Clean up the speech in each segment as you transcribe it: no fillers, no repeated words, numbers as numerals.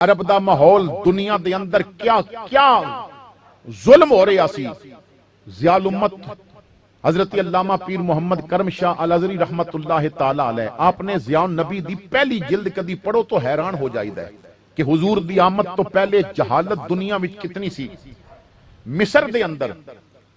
अरब दा माहौल दुनिया दे अंदर क्या क्या जुल्म हो रहा सी। ज़ियाल उम्मत हजरत अल्लामा पीर मुहम्मद करम शाह अल अज़री रहमतुल्लाह ताला अलैह आपने ज़ियाउन नबी दी पहली जिल्द कदी पढ़ो तो हैरान हो जाइदा है कि हुजूर दी आमद तो पहले जहालत दुनिया विच कितनी सी। मिस्र दे अंदर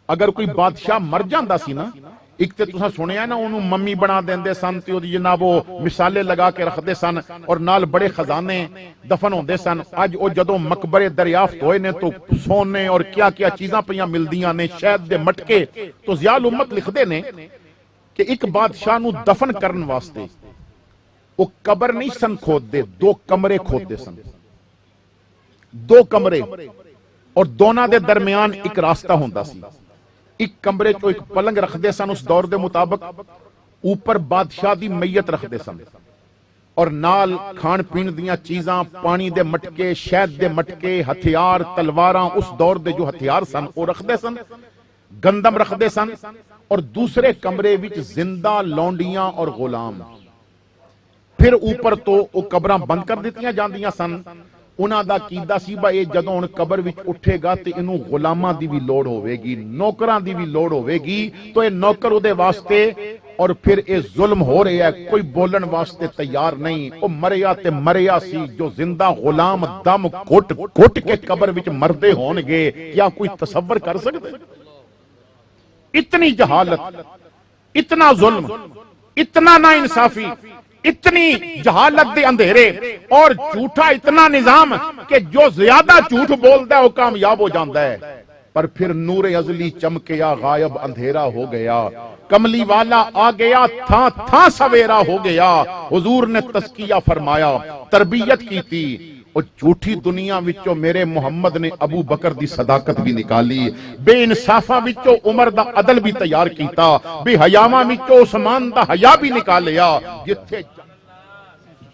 अगर कोई बादशाह मर जांदा सी ना, एक तो तुसा सुनिया ना उन्होंने मम्मी बना देंदे सन ते ओदी जनाब वो मिसाले लगा के रखते सन और नाल बड़े खजाने दफन होंदे सन। अज वो जदों मकबरे दरियाफ्त होए ने तो सोने और क्या क्या चीजां पईयां मिलदियां ने, शहद दे मटके। तो ज़ियाल उम्मत लिखदे ने कि एक बादशाह नूं दफन करन वास्ते वो कबर नहीं सन खोददे, दो कमरे खोददे सन, दो कमरे, और दोनों के दरमियान एक रास्ता होंदा सी। एक कमरे चो एक पलंग रखते सन उस दौर के मुताबिक, ऊपर बादशाह की मैयत रखते सन और नाल खान पीन दियां चीजां, पानी दे मटके, शहद दे मटके, हथियार, तलवारां, उस दौर के जो हथियार सन वो रखते सन, गंदम रखते सन। और दूसरे कमरे विच जिंदा लौंडियां और गुलाम। फिर ऊपर तो वो कबरां बंद कर दित्तियां जांदियां सन। उन्हां दा कीदा सी बा ये जदों हुण कबर विच उठेगा ते इनू गुलामां दी भी लोड़ होवेगी, नौकरां दी भी लोड़ होवेगी। तो ये नौकर उहदे वास्ते, और फिर ये जुल्म हो रहा है, कोई बोलन वास्ते तैयार नहीं। वो मरिया ते मरिया सी, जो जिंदा गुलाम दम घुट घुट के कबर विच मरदे होणगे, क्या कोई तसव्वुर कर सकदे? इतनी जहालत, इतना जुल्म, इतना ना इंसाफी, इतनी जहालत दे अंधेरे और झूठा इतना निजाम कि जो ज्यादा झूठ बोलता है वो कामयाब हो जाता है। पर फिर नूरे अजली चमकिया, गायब अंधेरा हो गया, कमली वाला आ गया, था था सवेरा हो गया। हुजूर ने तस्किया फरमाया, तरबियत की थी। और झूठी दुनिया विचों मेरे मुहम्मद ने अबू बकर दी सदाकत भी निकाली, बेइंसाफा विचों उमर दा अदल भी तैयार कीता, बेहयावां विचों उस्मान दा हया भी निकाल लिया। जिथे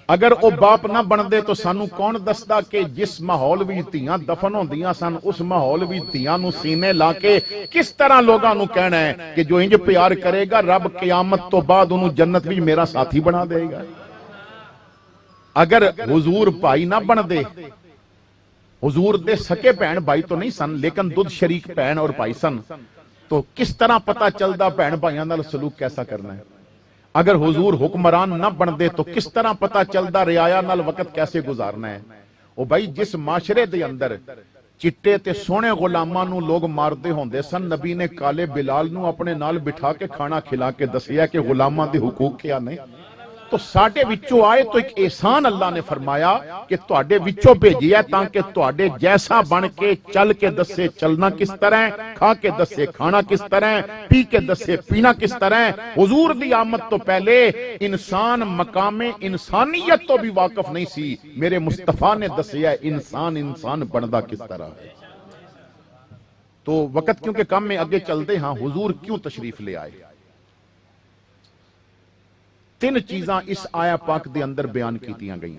अगर वो बाप ना बनते तो सानू कौन दसदा कि जिस माहौल विच धीआं दफन होंदियां सन, उस माहौल विच धीआं नू सीने ला के किस तरह लोगां नू कहना है कि जो इंज प्यार करेगा रब क़यामत तो बाद उन्होंने जन्नत विच मेरा साथी बना देगा। अगर हुजूर भाई ना बनते, हुजूर दे सके भैन भाई तो नहीं सन लेकिन दुध शरीक भैन और भाई सन, तो किस तरह पता चलता भैन भाइयों नाल सलूक कैसा करना है। अगर हुजूर हुक्मरान ना बनते तो किस तरह पता चलता रियाया नाल वक्त कैसे गुजारना है। ओ भाई, जिस माशरे दे अंदर चिट्टे ते सोहणे गुलामां नू लोग मारते होंदे सन, नबी ने काले बिलाल नू अपने नाल बिठा के खाना खिला के दसिया कि गुलामां दे हुकूक क्या ने। तो साडे विचों आए तो एक एहसान अल्लाह ने फरमाया कि तुहाडे विचों भेजिया ताकि तुहाडे जैसा बन के चल के दसे चलना किस तरह, खा के दसे खाना किस तरह, पी के दसे पीना किस तरह। हुजूर दी आमद तो पहले इंसान मकामे इंसानियत तो भी वाकिफ नहीं सी। मेरे मुस्तफा ने दसिया इंसान इंसान बनदा किस तरह है। तो वक्त क्योंकि कम में आगे चलते हाँ, हुजूर क्यों तशरीफ ले आए। तीन चीजां इस आया पाक दे अंदर बयान कीतियां गई।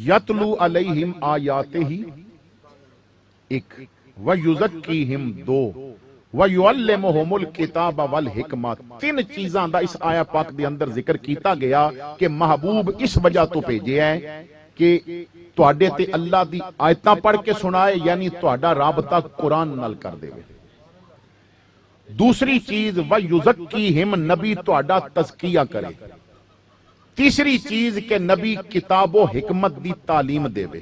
यतलू अलैहिम आयातिही एक, व युज़क्कीहिम दो, व युअल्लिमुहुमुल किताब वल हिकमा। तीन चीजां दा इस आया पाक दे अंदर जिक्र किया गया कि महबूब इस वजह तो भेजे है कि तुहाडे ते अल्लाह दी आयतां पढ़ के सुनाए, यानी तुहाडा राबता कुरान नाल कर देवे। दूसरी चीज व युज़क्कीहिम, नबी तुहाडा तज़किया करे। तीसरी चीज के नबी किताबो हिकमत दी तालीम देवे।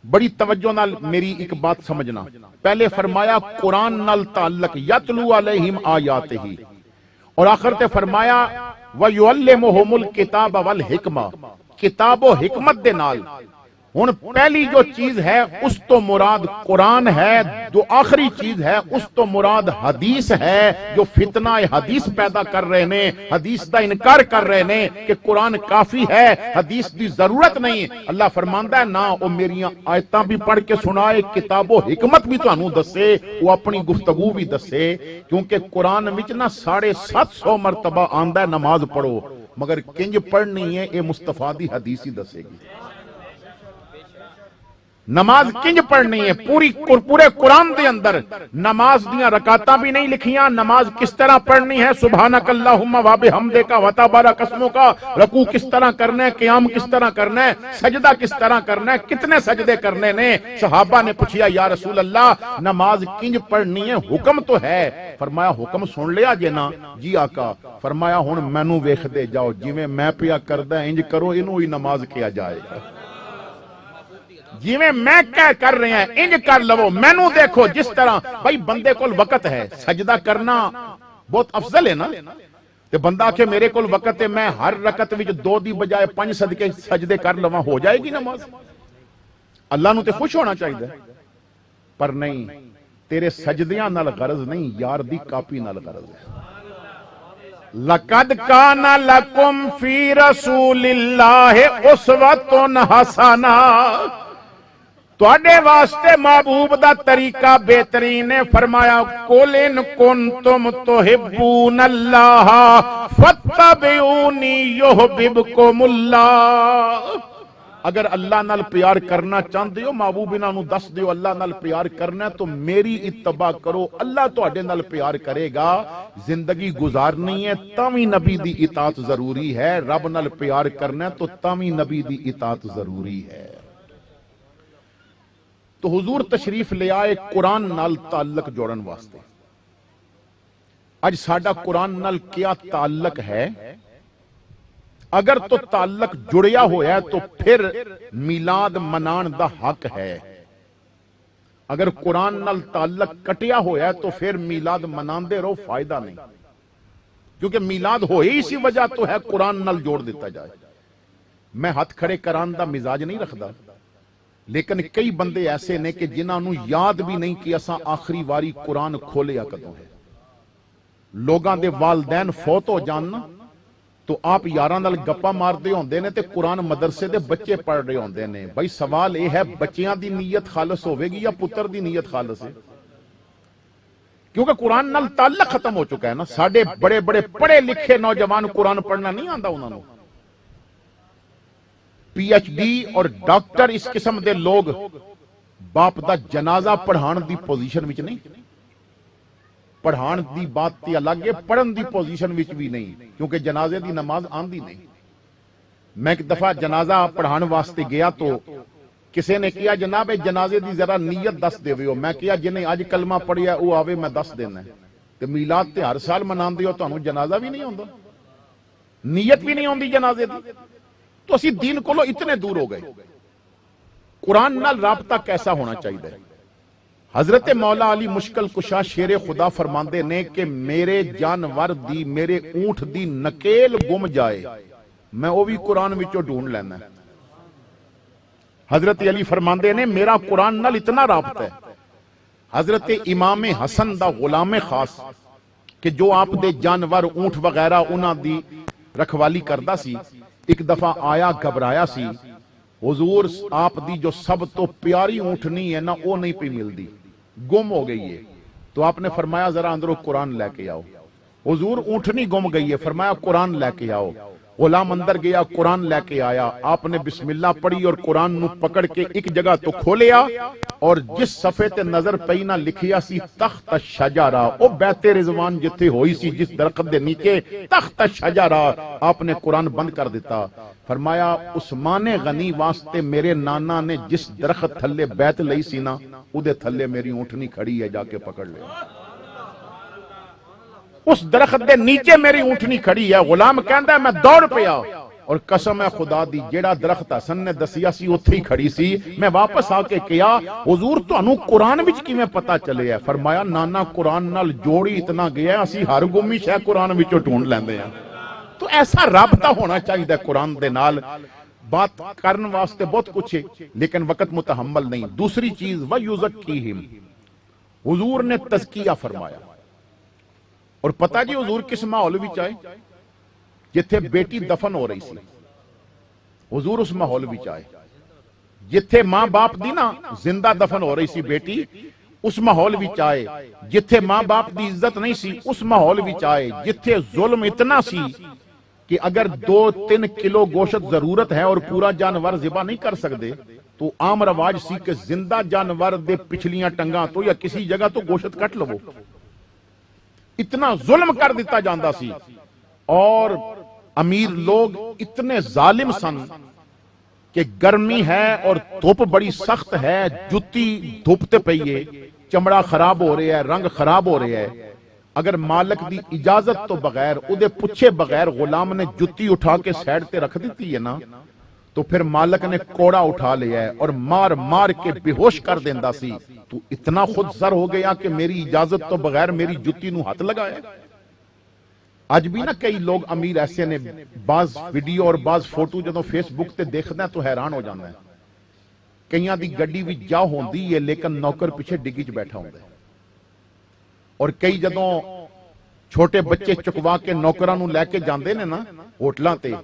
बड़ी तवज्जो नाल मेरी एक बात समझना, पहले फरमाया कुरान नाल ताल्लुक, यतलू अलैहिम आयातिही, और आखिर ते फरमाया व युअल्लिमुहुमुल किताब वल हिकमा, किताबो हिकमत दे नाल। हुण पहली जो चीज है उस तो मुराद कुरान है, जो आखिरी चीज है उस तो मुराद हदीस है। जो फितना हदीस पैदा कर रहे ने, हदीस का इनकार कर रहे ने कि कुरान काफी है, हदीस की जरूरत नहीं। अल्लाह फरमांदा है ना, वो मेरियां आयतां भी पढ़ के सुनाए, किताबो हिकमत भी तुहानू दसे, वो अपनी गुफ्तगू भी दसे। क्योंकि कुरान विच ना 750 मरतबा आंदा नमाज पढ़ो, मगर किंज पढ़नी है ये मुस्तफा दी हदीस ही दसेगी। नमाज किंज पढ़नी है, पूरे कुरान के अंदर नमाज दियां रकातां भी नहीं लिखियां, नमाज किस तरह पढ़नी है, सुभानक अल्लाहुम्मा व बिहम्दिका व तबारक अस्मुका, रकू किस तरह करना है, क़याम किस तरह करना है, सजदा किस तरह करना है, कितने सजदे करने ने। सहाबा ने पूछा या रसूल अल्लाह नमाज किंज पढ़नी है, हुक्म तो है। फरमाया हुक्म सुन लिया जे ना? जी आका। फरमाया हुण मैनू वेखदे जाओ, जिवें मैं पिया करदा इंज करो, इनू ही नमाज किया जाएगा। जिवें मैं कह कर रहे हैं इंज कर लवो, मैनू देखो जिस तरह। भाई बंदे कोल वक्त है, सजदा करना बहुत अफजल है ना। ते बंदा आखे मेरे कोल वक्त है, मैं हर रकत विच 2 दी बजाय 5 सदके सजदे कर लवा, हो जाएगी नमाज। अल्लाह नू ते खुश होना चाहिए, पर नहीं, तेरे सजदियां नाल गरज नहीं, यार दी कापी नाल गरज है। लक़द काना लकुम फी रसूलिल्लाहि उस्वतुन हसना, तुहाडे वास्ते महबूब दा तरीका बेहतरीन है। फरमाया कुल इन कुंतुम तुहिब्बूनल्लाह फत्तबिऊनी युहब्बिबकुमुल्लाह। अगर अल्लाह नाल प्यार करना चाहते हो, महबूब इन्हां नूं दस दिओ अल्लाह नाल प्यार करना तो मेरी इत्तबा करो, अल्लाह तुहाडे नाल प्यार करेगा। जिंदगी गुजारनी है तावी नबी दी इताअत जरूरी है, रब नाल प्यार करना तो तावी नबी दी इताअत जरूरी है। तो हुजूर तशरीफ ले आए कुरान नाल ताल्लुक जोड़न वास्ते। अज साडा कुरान नाल क्या ताल्लुक है? अगर तो ताल्लुक जुड़िया होया तो फिर मिलाद मनान दा हक है। अगर कुरान नाल ताल्लुक कटिया होया तो फिर मिलाद मनांदे रहो, फायदा नहीं। क्योंकि मिलाद हो ही इसी वजह तो है कुरान नाल जोड़ दिता जाए। मैं हाथ खड़े करान दा मिजाज नहीं रखदा, लेकिन कई बंदे ऐसे ने कि जिन्होंने याद भी नहीं कि असा आखिरी वारी कुरान खोलिया कदों है। लोगों के वालदैन फौत हो जान तो आप यारां नाल गप्पा मारते होंदे ने ते कुरान मदरसे दे बच्चे पढ़ रहे होंदे ने। भाई सवाल यह है बच्चियां दी नीयत खालस होवेगी या पुत्र दी नीयत खालस है? क्योंकि कुरान नाल ताल्लुक खत्म हो चुका है ना। साडे बड़े बड़े पढ़े लिखे नौजवान कुरान पढ़ना नहीं आंदा, उन्होंने PhD और डॉक्टर इस किस्म के लोग बाप दा जनाजा पढ़ाण दी पोजीशन विच नहीं। पढ़ाण दी बात ते अलग है, पढ़न दी पोजीशन विच भी नहीं, क्योंकि जनाजे दी नमाज आंदी नहीं। मैं एक दफा जनाजा पढ़ाण वास्ते गया तो किसी ने कहा जनाब जनाजे दी जरा नीयत दस देवो। मैं कहा जिन्हें अज कलमा पढ़िया वो आवे, मैं दस देना। ते मीलाद ते हर साल मनांदे हो, तुहानू जनाजा भी नहीं आंदा, नीयत भी नहीं आंदी जनाजे दी। तो असी दीन कोलों इतने दूर हो गए। कुरान नाल राबता कैसा होना चाहिए? हजरत मौला अली मुश्किल कुशा शेरे खुदा फरमांदे ने कि मेरे जानवर दी, मेरे ऊंट दी नकेल गुम जाए, मैं वो भी कुरान विचों ढूंढ लेना। हजरत अली फरमांदे ने मेरा कुरान नाल इतना राबता है। हजरत इमाम हसन दा गुलामे खास कि जो आप दे जानवर ऊंट वगैरह उन्हां दी रखवाली करदा सी, एक दफा आया घबराया सी, हुजूर आप दी जो सब तो प्यारी ऊंटनी है ना वो नहीं पी मिलती, गुम हो गई है। तो आपने फरमाया जरा अंदरों कुरान लेके आओ। हुजूर ऊंटनी गुम गई है, फरमाया कुरान लेके आओ। गुलाम अंदर गया, कुरान लेके आया। आपने बिस्मिल्लाह पढ़ी और कुरान नू पकड़ के एक जगह तो खोलिया और जिस सफे ते नजर पई ना लिखिया सी तख्त शजारा, ओ बैते रिजवान जिथे होई सी जिस दरख्त दे नीचे तख्त शजारा, आपने कुरान बंद कर दिता। फरमाया उस्मान गनी वास्ते मेरे नाना ने जिस दरख्त थल्ले बैत लई सी ना उदे थल्ले मेरी ऊंटनी खड़ी है, जाके पकड़ ले। उस दरख्त के नीचे मेरी ऊंटनी खड़ी है। गुलाम कहता है मैं दौड़ पिया और कसम है खुदा दी जेड़ा दरख्त हसन ने दसिया सी उत्थे ही खड़ी सी। मैं वापस आके कहा हुजूर तुहानू कुरान विच किवें पता चले? फरमाया नाना कुरान नाल जोड़ी इतना गया, असी हर गुमी शह कुरान विचों ढूंढ लैंदे हां। तो ऐसा राबता होना चाहिए कुरान दे नाल। बात करने वास्ते बहुत कुछ है लेकिन वक्त मुतहम्मल नहीं। दूसरी चीज वयुज़क्कीहिम, हुजूर ने तज़किया फरमाया। और पता जी हुजूर किस माहौल विच आए? जिथे बेटी दफन हो रही सी, हुजूर उस माहौल विच आए। जिथे मां बाप दी ना जिंदा दफन हो रही सी बेटी, उस माहौल विच आए। जिथे मां बाप दी इज्जत नहीं सी, उस माहौल विच आए। जिथे जुल्म इतना सी कि अगर 2-3 किलो गोश्त जरूरत है और पूरा जानवर ज़िबा नहीं कर सकते तो आम रवाज सी कि जिंदा जानवर दे पिछलियां टंगां तो या किसी जगह तो गोश्त कट लवो। इतना जुल्म कर दिता जाता सी और अमीर लोग इतने जालिम सन कि गर्मी है और धुप बड़ी सख्त है, जुत्ती धुप ते पई है, चमड़ा खराब हो रहा है, रंग खराब हो रहा है। अगर मालिक दी इजाजत तो बगैर उदे पुछे बगैर गुलाम ने जुत्ती उठा के साइड ते रख दी है ना, तो फिर मालिक ने कोड़ा उठा लिया है और मार मार के बेहोश कर देंदा सी। तू इतना खुद सर हो गया कि मेरी इजाजत तो बगैर मेरी जुत्ती नू हाथ लगाया। अज भी ना कई लोग अमीर ऐसे ने, बाज वीडियो और बाज फोटो जो फेसबुक ते देखदा तो हैरान हो जाता है। कईयां दी गड्डी भी जा होंदी है लेकिन नौकर पीछे डिग्गी च बैठा होंदा है। और कई जदों छोटे बच्चे चुकवा के नौकरां नू लैके जांदे ने ना होटलां ते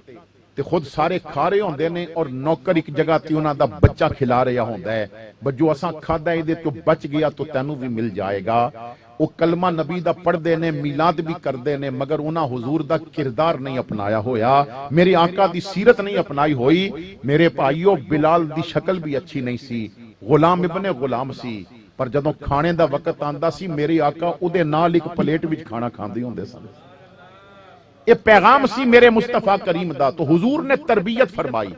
खुद सारे खा रहे होंदे ने और नौकर एक जगह ते उन्हां दा बच्चा खिला रहा होंदा है, बज्जो असां खादा इहदे तो बच गया तो तैनू भी मिल जाएगा। वो कलमा नबी दा पढ़दे ने, मिलाद भी करदे ने, मगर उन्हां हुजूर दा किरदार नहीं अपनाया होया, मेरे आका दी सीरत नहीं अपनाई होई। मेरे भाईओ, बिलाल दी शक्ल भी अच्छी नहीं सी, गुलाम इब्ने गुलाम सी, पर जदों खाने दा वक्त आंदा सी मेरे आका उहदे नाल एक प्लेट विच खाना खांदे हुंदे सन। ये पैगाम सी मेरे मुस्तफा करीम दा। तो हुजूर ने तरबियत फरमाई